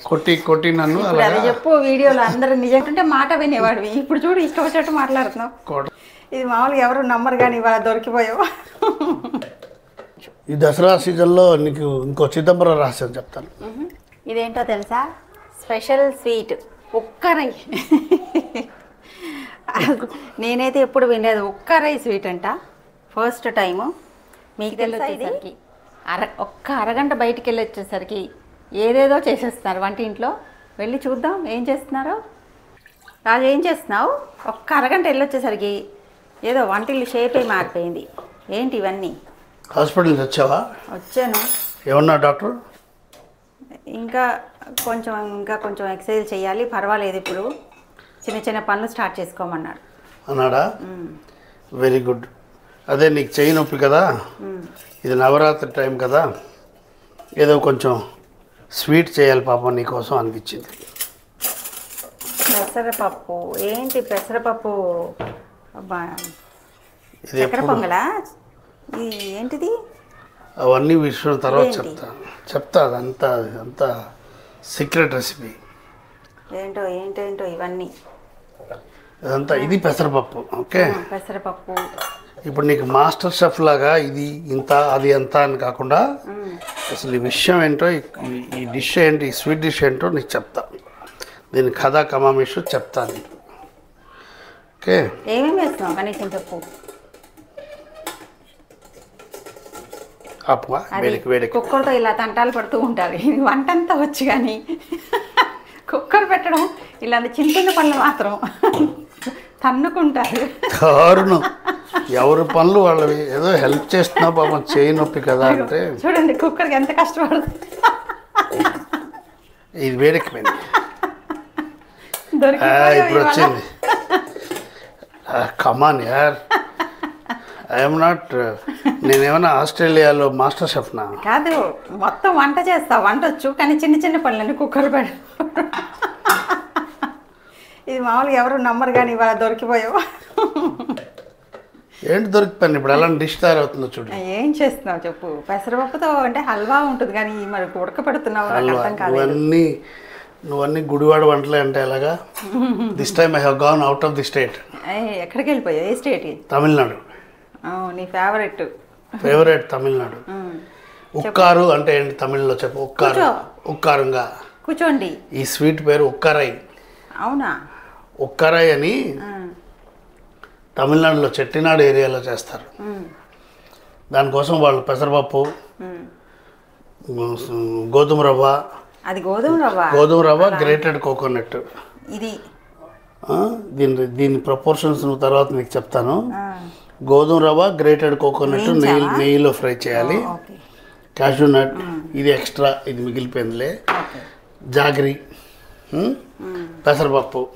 కొట్టి కొట్టి నన్ను ఇప్పుడు అది చెప్పు వీడియోలో అందరూ నిజంటే మాట వినేవాడివి ఇప్పుడు చూడు ఇష్టం వచ్చినట్టు మాట్లాడుతున్నావు ఇది మామూలుగా ఎవరు నమ్మరు కానీ ఇవాళ దొరికిపోయావు ఈ దసరా సీజన్లో నీకు ఇంకో చిదంబరం రహస్యం చెప్తాను ఇదేంటో తెలుసా స్పెషల్ స్వీట్ ఒక్కరై నేనైతే ఎప్పుడు వినలేదు ఒక్కరై స్వీట్ అంట ఫస్ట్ టైము మీకు తెలిసేసరికి ఒక్క అరగంట బయటికి వెళ్ళి వచ్చేసరికి ఏదేదో చేసేస్తున్నారు వంటింట్లో వెళ్ళి చూద్దాం ఏం చేస్తున్నారో రాజు ఏం చేస్తున్నావు ఒక్క అరగంట వెళ్ళి వచ్చేసరికి ఏదో వంటిల్లు షేప్ అయి మారిపోయింది ఏంటి ఇవన్నీ హాస్పిటల్కి వచ్చావా వచ్చాను ఏమన్నా డాక్టర్ ఇంకా కొంచెం ఎక్సర్సైజ్ చేయాలి పర్వాలేదు ఇప్పుడు చిన్న చిన్న పనులు స్టార్ట్ చేసుకోమన్నాడు అన్నాడా వెరీ గుడ్ అదే నీకు చెయ్యి నొప్పి కదా ఇది నవరాత్రి టైం కదా ఏదో కొంచెం స్వీట్ చేయాలి పాపం నీకోసం అనిపించింది పెసరపప్పు ఏంటి పెసరపప్పు ఇది చక్కెర పొంగలా ఇది ఏంటిది అవన్నీ విషయం తర్వాత చెప్తా అదంతా సీక్రెట్ రెసిపీ ఏంటేంటో ఇవన్నీ అదంతా ఇది పెసరపప్పు ఓకే పెసరపప్పు ఇప్పుడు నీకు మాస్టర్ షెఫ్ లాగా ఇది ఇంత అది ఎంత అని కాకుండా అసలు ఈ విషయం ఏంటో ఈ డిష్ ఏంటి ఈ స్వీట్ డిష్ ఏంటో నీకు చెప్తా దీని కథా కమామిషు చెప్తా నీకు ఓకే ఏమేమి వేస్తున్నావు కనీసం చెప్పు వేడికి కుక్కర్తో ఇలా తంటాలు పడుతూ ఉంటారు వంటంతా వచ్చు కానీ కుక్కర్ పెట్టడం ఇలా చిన్న చిన్న పనులు మాత్రం తన్నుకుంటారు దారుణం ఎవరి పనులు వాళ్ళవి ఏదో హెల్ప్ చేస్తున్నా పాపం చేయి నొప్పి కదా అంటే చూడండి కుక్కర్కి ఎంత కష్టపడుతుంది ఇది వేడెక్కిపోయింది ఇప్పుడు వచ్చింది కమాన్ యార్ ఐఎమ్ నాట్ నేనేమన్నా ఆస్ట్రేలియాలో మాస్టర్ షెఫ్నా కాదు మొత్తం వంట చేస్తా వంట వచ్చు కానీ చిన్న చిన్న పనులన్నీ కుక్కర్ పెడ ఇది మామూలుగా ఎవరు నమ్మరు కానీ ఇవాళ దొరికిపోయావు ఏంటి దొరికిపోయింది ఇప్పుడు ఎలా డిష్ తయారవుతుందో చూడు ఏం చేస్తున్నావు చెప్పు పెసరపప్పుతో అంటే హల్వా ఉంటుంది కానీ మరి ఉడకపెడుతున్నావు అర్థం కాదు నువ్వన్నీ గుడివాడ వంటలే అంటే ఎలాగా this time I have gone out of the state ఎక్కడికి వెళ్ళిపోయావు ఏ స్టేట్ తమిళనాడు నీ ఫేవరెట్ తమిళనాడు ఉక్కారు అంటే ఏంటి తమిళ్లో చెప్పు ఉక్కారంగా కూర్చోండి ఈ స్వీట్ పేరు ఉక్కరై అవునా ఉక్కరై అని తమిళనాడులో చెట్టినాడు ఏరియాలో చేస్తారు దానికోసం వాళ్ళు పెసరపప్పు గోధుమ రవ్వ అది గోధుమ రవ్వ గ్రేటెడ్ కోకోనట్ ఇది దీని ప్రపోర్షన్స్ తర్వాత నీకు చెప్తాను గోధుమ రవ్వ గ్రేటెడ్ కోకోనట్ నెయ్యిలో ఫ్రై చేయాలి క్యాషూ నట్ ఇది ఎక్స్ట్రా ఇది మిగిలిపోయిందిలే జాగరి పెసరపప్పు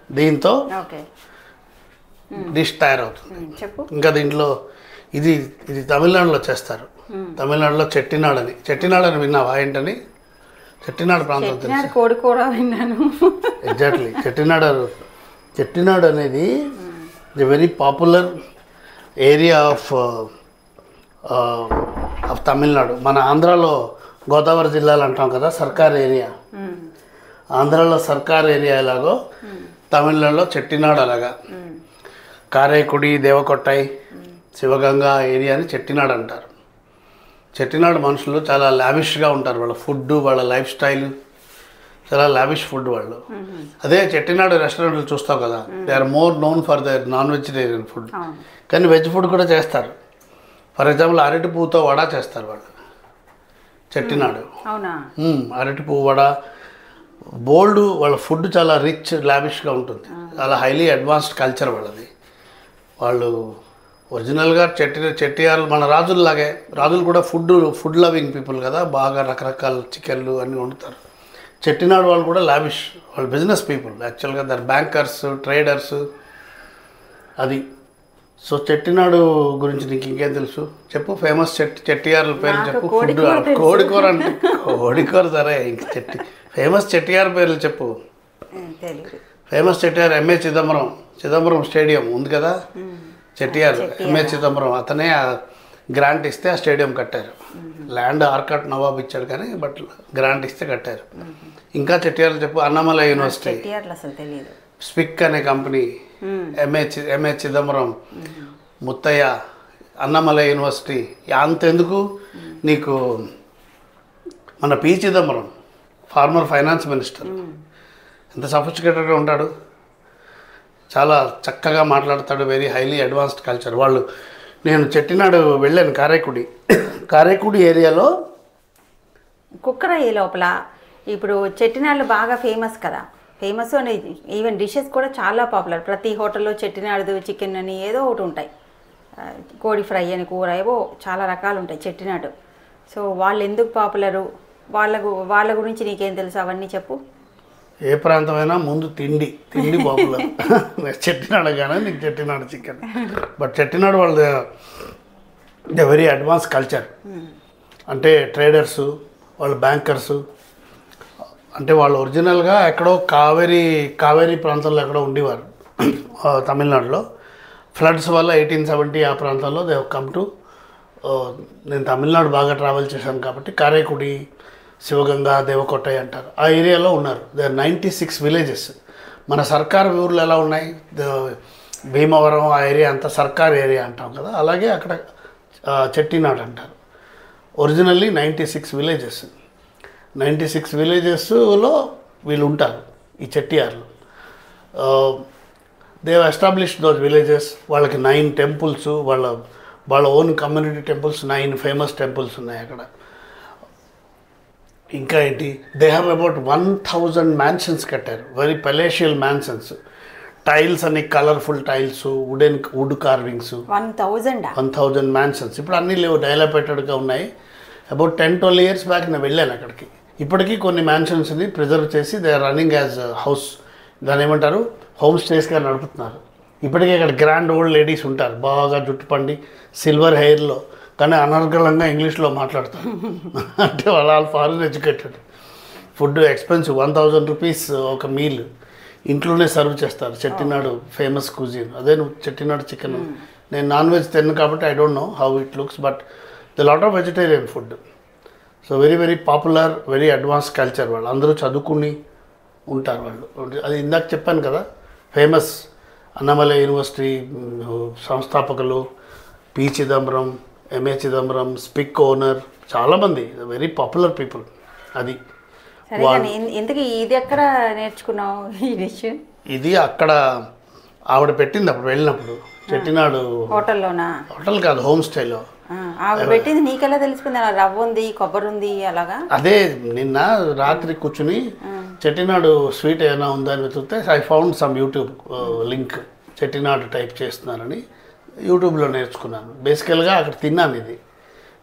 దీంతో డిష్ తయారవుతుంది ఇంకా దీంట్లో ఇది తమిళనాడులో చేస్తారు తమిళనాడులో చెట్టినాడు అని విన్నావా ఏంటని చెట్టినాడు ప్రాంతం తెలుసు కోడి కూడా విన్నాను ఎగ్జాక్ట్లీ చెట్టినాడు అనేది the very popular area of Tamil Nadu మన ఆంధ్రాలో గోదావరి జిల్లాలు అంటాం కదా సర్కార్ ఏరియా ఆంధ్రాలో సర్కార్ ఏరియా ఎలాగో తమిళనాడులో చెట్టినాడు అలాగా కారైకుడి దేవకొట్టాయి శివగంగా ఏరియాని చెట్టినాడు అంటారు చెట్టినాడు మనుషులు చాలా లావిష్గా ఉంటారు వాళ్ళ ఫుడ్ వాళ్ళ లైఫ్ స్టైల్ చాలా లావిష్ ఫుడ్ వాళ్ళు అదే చెట్టినాడు రెస్టారెంట్లు చూస్తావు కదా they are more known for the non vegetarian food కానీ వెజ్ ఫుడ్ కూడా చేస్తారు ఫర్ ఎగ్జాంపుల్ అరటి పువ్వుతో వడ చేస్తారు వాళ్ళు చెట్టినాడు అరటి పువ్వు వడ బోల్డ్ వాళ్ళ ఫుడ్ చాలా రిచ్ లావిష్గా ఉంటుంది చాలా హైలీ అడ్వాన్స్డ్ కల్చర్ వాళ్ళది వాళ్ళు ఒరిజినల్గా చెట్టియార్లు మన రాజుల్లాగే రాజులు కూడా ఫుడ్ లవింగ్ పీపుల్ కదా బాగా రకరకాల చికెన్లు అన్నీ వండుతారు చెట్టినాడు వాళ్ళు కూడా లావిష్ వాళ్ళు బిజినెస్ పీపుల్ యాక్చువల్గా దర్ బ్యాంకర్స్ ట్రేడర్స్ అది సో చెట్టినాడు గురించి నీకు ఇంకేం తెలుసు చెప్పు ఫేమస్ చెట్టియార్ల పేర్లు చెప్పు ఫుడ్ కోడికూర అంటే కోడికూర సరే ఇంక ఫేమస్ చెట్టియార్ పేర్లు చెప్పు famous Chettiar MA Chidambaram stadium ఉంది కదా చెట్టియార్ ఎంఏ చిదంబరం అతనే గ్రాంట్ ఇస్తే ఆ స్టేడియం కట్టారు. ల్యాండ్ ఆర్కాట్ నవాబ్ ఇచ్చాడు కానీ బట్ గ్రాంట్ ఇస్తే కట్టారు. ఇంకా చెట్టియార్లు చెప్పు, అన్నమలై యూనివర్సిటీ, చెట్టియార్లు అసలు తెలియదు. స్పిక్ అనే company, M A Chidambaram, Muthiah, Annamalai university. అంతెందుకు నీకు మన P Chidambaram former finance minister ఎంత సఫిస్టికేటెడ్గా ఉంటాడు, చాలా చక్కగా మాట్లాడతాడు, వెరీ హైలీ అడ్వాన్స్డ్ కల్చర్ వాళ్ళు. నేను చెట్టినాడు వెళ్ళాను కారైకుడి ఏరియాలో. కుక్కరయ్య లోపల ఇప్పుడు చెట్టినాళ్ళు బాగా ఫేమస్ కదా, ఫేమస్ అని ఈవెన్ డిషెస్ కూడా చాలా పాపులర్. ప్రతి హోటల్లో చెట్టినాడు చికెన్ అని ఏదో ఒకటి ఉంటాయి, కోడి ఫ్రై అని, కూర, ఏవో చాలా రకాలు ఉంటాయి చెట్టినాడు. సో వాళ్ళు ఎందుకు పాపులరు, వాళ్ళ గురించి నీకేం తెలుసు అవన్నీ చెప్పు. ఏ ప్రాంతమైనా ముందు తిండి పాపులర్. చెట్టినాడు కానీ నీకు చెట్టినాడు చికెన్, బట్ చెట్టినాడు వాళ్ళ ద వెరీ అడ్వాన్స్ కల్చర్. అంటే ట్రేడర్సు, వాళ్ళు బ్యాంకర్సు, అంటే వాళ్ళు ఒరిజినల్గా ఎక్కడో కావేరీ ప్రాంతంలో ఎక్కడో ఉండేవారు తమిళనాడులో. ఫ్లడ్స్ వల్ల 1870 ఆ ప్రాంతంలో దే కమ్ టు, నేను తమిళనాడు బాగా ట్రావెల్ చేశాను కాబట్టి కారైకుడి, శివగంగా, దేవకోటై అంటారు, ఆ ఏరియాలో ఉన్నారు. They are 96 villages. మన సర్కార్ ఊర్లు ఎలా ఉన్నాయి, భీమవరం ఆ ఏరియా అంతా సర్కార్ ఏరియా అంటాం కదా, అలాగే అక్కడ చెట్టినాడు అంటారు. Originally 96 villages. 96 విలేజెస్లో వీళ్ళు ఉంటారు, ఈ చెట్టియార్లు. They established those villages. వాళ్ళకి 9 టెంపుల్స్, వాళ్ళ own community temples, 9 famous temples ఉన్నాయి అక్కడ. ఇంకా ఏంటి, దే హ్యావ్ అబౌట్ 1000 మ్యాన్షన్స్ కట్టారు, వెరీ పెలేషియల్ మ్యాన్షన్స్. టైల్స్ అన్ని colourful tiles, wood carvings. 1000 mansions. ఇప్పుడు అన్నీ లేవు, డైలాపేటెడ్గా ఉన్నాయి. అబౌట్ 10-12 ఇయర్స్ బ్యాక్ నేను వెళ్ళాను అక్కడికి. ఇప్పటికీ కొన్ని మ్యాన్షన్స్ని ప్రిజర్వ్ చేసి they are running as house, దాని ఏమంటారు, హోమ్ స్టేస్గా నడుపుతున్నారు. ఇప్పటికీ అక్కడ గ్రాండ్ ఓల్డ్ లేడీస్ ఉంటారు, బాగా జుట్టు పండి సిల్వర్ హెయిర్లో, కానీ అనర్గళంగా ఇంగ్లీష్లో మాట్లాడతారు. అంటే వాళ్ళు foreign educated. Food expensive, 1000 rupees ఒక మీల్. ఇంట్లోనే సర్వ్ చేస్తారు. చెట్టినాడు ఫేమస్ కుజిన్ అదే. నువ్వు చెట్టినాడు చికెన్, నేను నాన్ వెజ్ తిన్ను కాబట్టి I don't know how it looks, but the lot of vegetarian food. So very popular, very advance culture. వాళ్ళు అందరూ చదువుకుని ఉంటారు వాళ్ళు. అది ఇందాక చెప్పాను కదా, ఫేమస్ అన్నమలై యూనివర్సిటీ సంస్థాపకులు P Chidambaram, MA Chidambaram, SPIC owner, చాలామంది వెరీ పాపులర్ పీపుల్. అది ఎందుకు ఇది ఎక్కడ నేర్చుకున్నావు ఈ డిష్? ఇది అక్కడ ఆవిడ పెట్టింది అప్పుడు వెళ్ళినప్పుడు. చెట్టినాడు హోటల్లోనా? హోటల్ కాదు, హోమ్ స్టేలో ఆవిడ పెట్టింది. నీకెలా తెలిసిపోయింది అలా రవ్వ ఉంది, కొబ్బరి ఉంది అలాగా? అదే నిన్న రాత్రి కూర్చుని చెట్టినాడు స్వీట్ ఏమైనా ఉందా అని వెతుకుతే I found some YouTube link. Chettinad type చేస్తున్నారని యూట్యూబ్లో నేర్చుకున్నాను. బేసికల్గా అక్కడ తిన్నాను ఇది.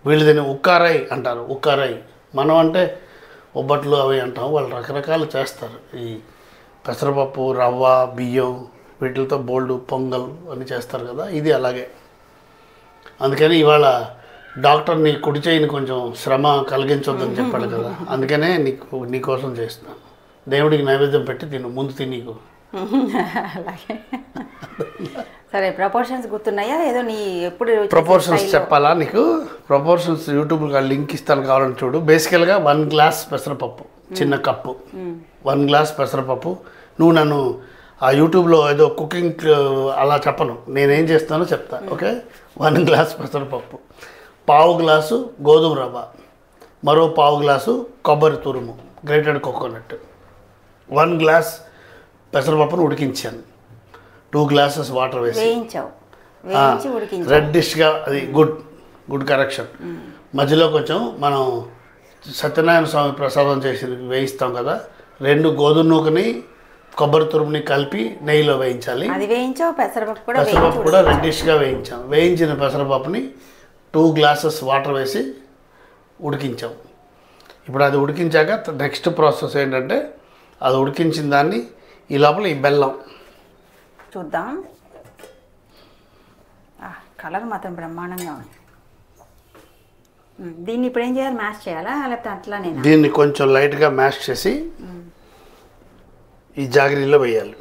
వీళ్ళు దీన్ని ఉక్కారై అంటారు. ఉక్కారై మనం అంటే ఒబ్బట్లు అవి అంటాం, వాళ్ళు రకరకాలు చేస్తారు. ఈ పెసరపప్పు, రవ్వ, బియ్యం వీటితో బోల్డు పొంగల్ అని చేస్తారు కదా, ఇది అలాగే. అందుకని ఇవాళ డాక్టర్ నీ కుడి చేయిని కొంచెం శ్రమ కలిగించొద్దని చెప్పాడు కదా, అందుకనే నీకోసం చేస్తున్నాను. దేవుడికి నైవేద్యం పెట్టి తిను, ముందు తినీకు. అలాగే. సరే, ప్రపోర్షన్స్ గుర్తున్నాయా? ఏదో నీ ఎప్పుడు ప్రపోర్షన్స్ చెప్పాలా నీకు? ప్రపోర్షన్స్ యూట్యూబ్లో లింక్ ఇస్తాను, కావాలని చూడు. బేసికల్గా 1 గ్లాస్ పెసరపప్పు, చిన్న కప్పు, 1 గ్లాస్ పెసరపప్పు. నువ్వు నన్ను ఆ యూట్యూబ్లో ఏదో కుకింగ్ అలా చెప్పను, నేనేం చేస్తానో చెప్తా. ఓకే, 1 గ్లాస్ పెసరపప్పు, 1/2 గ్లాసు గోధుమ రవ్వ, మరో 1/2 గ్లాసు కొబ్బరి తురుము, గ్రేటెడ్ కోకోనట్, 1 గ్లాస్ పెసరపప్పును ఉడికించాను, 2 గ్లాసెస్ వాటర్ వేసి రెడ్డిష్గా, అది గుడ్ కరెక్షన్. మధ్యలో కొంచెం మనం సత్యనారాయణ స్వామి ప్రసాదం చేసి వేయిస్తాం కదా, 2 గోధుమ నూకని కొబ్బరి తురుముని కలిపి నెయ్యిలో వేయించాలి. పెసరపప్పు కూడా రెడ్డిష్గా వేయించాం. వేయించిన పెసరపప్పుని 2 గ్లాసెస్ వాటర్ వేసి ఉడికించాం. ఇప్పుడు అది ఉడికించాక నెక్స్ట్ ప్రాసెస్ ఏంటంటే, అది ఉడికించిన దాన్ని ఈ లోపల ఈ బెల్లం చూద్దాం. కలర్ మాత్రం బ్రహ్మాండంగా ఉంది. దీన్ని ఇప్పుడు ఏం చేయాలి? మ్యాష్ చేయాలా లేకపోతే అట్లానే? దీన్ని కొంచెం లైట్గా మ్యాష్ చేసి ఈ జాగరీలో వేయాలి.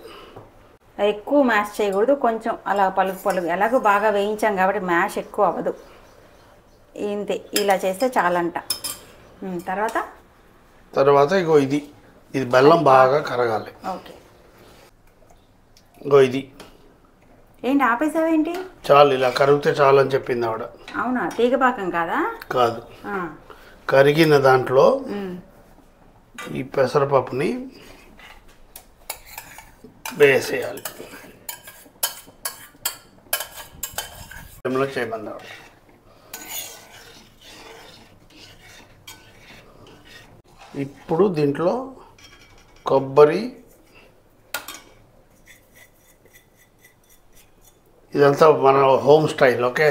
ఎక్కువ మ్యాష్ చేయకూడదు, కొంచెం అలా పలుకు ఎలాగో బాగా వేయించాం కాబట్టి మ్యాష్ ఎక్కువ అవ్వదు. ఇంతే, ఇలా చేస్తే చాలంట. తర్వాత తర్వాత ఇగో ఇది బెల్లం బాగా కరగాలి. ఓకే. ఇగో ఇది ఏంటి ఆపేసావేంటి? చాలు, ఇలా కరిగితే చాలు అని చెప్పింది ఆవిడ. అవునా, తీగపాకం కాదా? కాదు, కరిగిన దాంట్లో ఈ పెసరపప్పుని వేసేయాలి. చేయమని ఆవిడ. ఇప్పుడు దీంట్లో కొబ్బరి, ఇదంతా మన హోమ్ స్టైల్. ఓకే,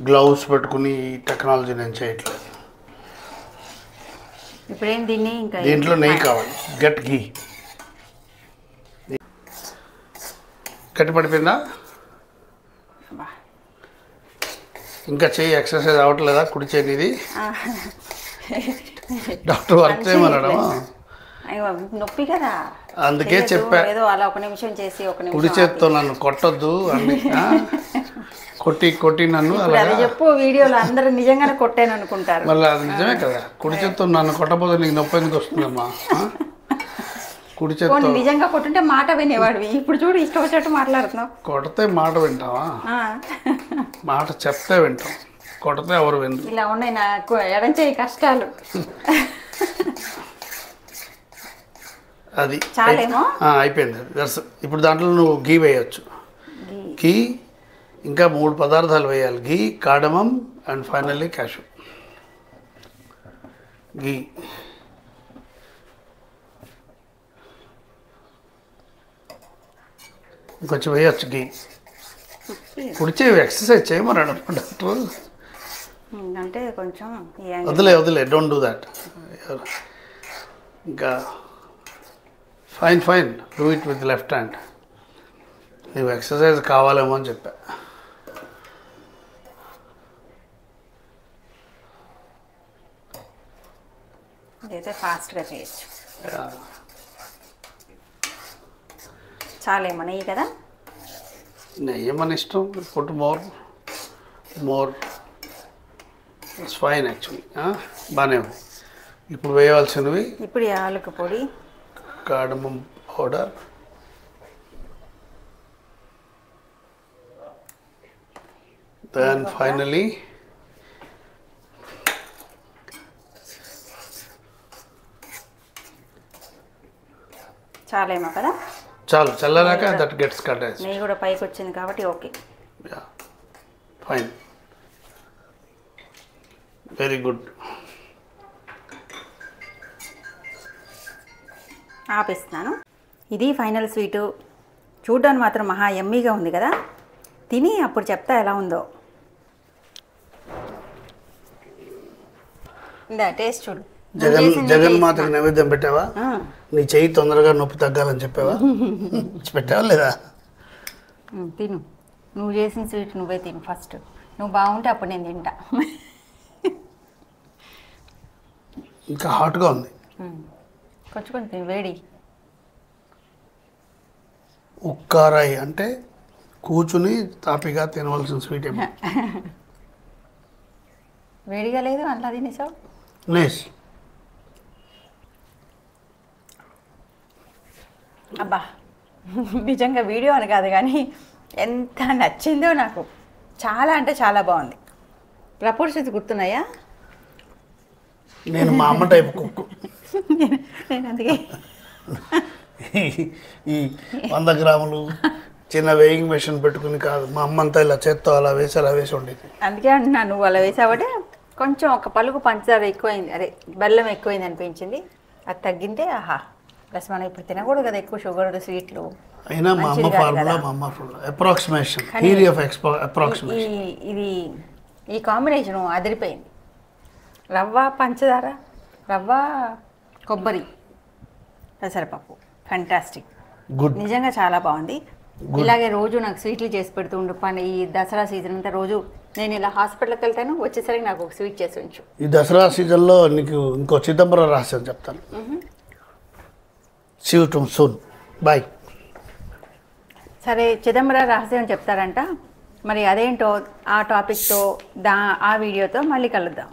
గ్లౌస్ పెట్టుకుని టెక్నాలజీ నేను చేయట్లేదు. ఇప్పుడేం దీన్ని ఇంకా దీంట్లో నెయ్యి కావాలి. గట్ ఘీ. గట్టి పడిపోయిందా? ఇంకా చెయ్యి ఎక్సర్సైజ్ అవ్వట్లేదా? కుడి చేయి ఇది డాక్టర్ వర్క్ చేయమన్నాడు. నొప్పి కదా, అందుకే చెప్పా, ఏదో అలా ఒక నిమిషం చేసి ఒక నిమిషం కుడి చేత్తో నన్ను కొట్టొద్దు అని. కొట్టి నన్ను అలా చెప్పు. వీడియోలో అందరూ నిజంగానే కొట్టాను అనుకుంటారు. మళ్ళీ అది నిజమే కదా. కుడి చేత్తో నన్ను కొట్టపోతే నీకు నొప్పి ఎందుకు వస్తుందమ్మా? కుడి చేత్తో నిజంగా కొట్టుంటే మాట వినేవాడివి. ఇప్పుడు చూడు ఇష్టం వచ్చినట్టు మాట్లాడుతున్నావు. కొడితే మాట వింటావా? మాట చెప్తే వింటాం, కొడితే ఎవరు వినరు. ఇలా ఉన్నాయి నాకు ఎడం చేయి కష్టాలు. అది చాలేమో, అయిపోయింది. ఇప్పుడు దాంట్లో నువ్వు ఘీ వేయచ్చు. ఘీ ఇంకా 3 పదార్థాలు వేయాలి. ఘీ, కార్డమం అండ్ ఫైనల్లీ క్యాషూ. ఘీ కొంచెం వేయచ్చు. ఘీ కుడిచే ఎక్సర్సైజ్ చేయమన్నాడు డాక్టర్. అంటే కొంచెం వదిలే, డోంట్ డూ దాట్. ఇంకా fine do it with left hand. నీవు ఎక్సర్సైజ్ కావాలేమో అని చెప్పా. ఇదైతే ఫాస్ట్గా చేయొచ్చు. చాలేమో నెయ్యి కదా? నెయ్యి మన ఇష్టం. Put more it's fine actually. బాగానే ఉంది. ఇప్పుడు వేయవలసినవి ఇప్పుడు యాలక పొడి, కార్డమం పౌడర్, దెన్ ఫైనలీ చాలేమో కదా? చాలు, చల్లరాక దట్ గెట్స్ కట్. నెయ్యి కూడా పైకి వచ్చింది కాబట్టి ఓకే. Fine, very good. ఆపేస్తున్నాను. ఇది ఫైనల్ స్వీటు. చూడ్డానికి మాత్రం మహా యమ్మీగా ఉంది కదా. తిని అప్పుడు చెప్తా ఎలా ఉందో. ఇందా టేస్ట్ చూడు. జగన్మాతకి నైవేద్యం పెట్టావా? నీ చెయ్యి తొందరగా నొప్పి తగ్గాలని చెప్పావా? పెట్టావా లేదా? తిను, నువ్వు చేసిన స్వీట్ నువ్వే తిను ఫస్ట్. నువ్వు బాగుంటే అప్పుడు నేను తింటా. ఇంకా హాట్గా ఉంది. కొంచెం తిను, వేడి. ఉక్కారాయి అంటే కూర్చుని తాపిగా తినవలసిన స్వీట్ ఏమో. వేడిగా లేదు, అట్లా తినేసావు. నైస్. అబ్బా, నిజంగా వీడియో అని కాదు కానీ ఎంత నచ్చిందో నాకు. చాలా అంటే చాలా బాగుంది. ప్రపోర్షన్స్ గుర్తున్నాయా? నేను మా అమ్మ టైప్ కుక్కు. నేను అందుకే ఈ 100 గ్రాములు చిన్న వేయింగ్ మెషిన్ పెట్టుకుని కాదు, మా అమ్మ అంతా ఇలా చేత్తో అలా వేసి ఉండేది. అందుకే అంటున్నా, నువ్వు అలా వేసావంటే కొంచెం ఒక పలుకు పంచదార ఎక్కువైంది, అదే బెల్లం ఎక్కువైంది అనిపించింది. అది తగ్గింటే ఆహా. ప్లస్ మనం ఇప్పుడు తినకూడదు కదా ఎక్కువ షుగర్ స్వీట్లు. అయినా మా అమ్మ ఫార్ములా, మా అమ్మ అప్రాక్సిమేషన్, థియరీ ఆఫ్ అప్రాక్సిమేషన్. ఇది ఈ కాంబినేషన్ అదిరిపోయింది. రవ్వ పంచదార, రవ్వ కొబ్బరి, పెసరపప్పు, ఫ్యాంటాస్టిక్. గుడ్, నిజంగా చాలా బాగుంది. ఇలాగే రోజు నాకు స్వీట్లు చేసి పెడుతూ ఉండు. పని ఈ దసరా సీజన్ అంతా రోజు నేను ఇలా హాస్పిటల్కి వెళ్తాను, వచ్చేసరికి నాకు ఒక స్వీట్ చేసి ఉంచు. ఈ దసరా సీజన్లో నీకు ఇంకో చిదంబరం రహస్యం చెప్తాను. See you soon. బాయ్. సరే, చిదంబరం రహస్యం చెప్తారంట. మరి అదేంటో ఆ టాపిక్తో ఆ వీడియోతో మళ్ళీ కలుద్దాం.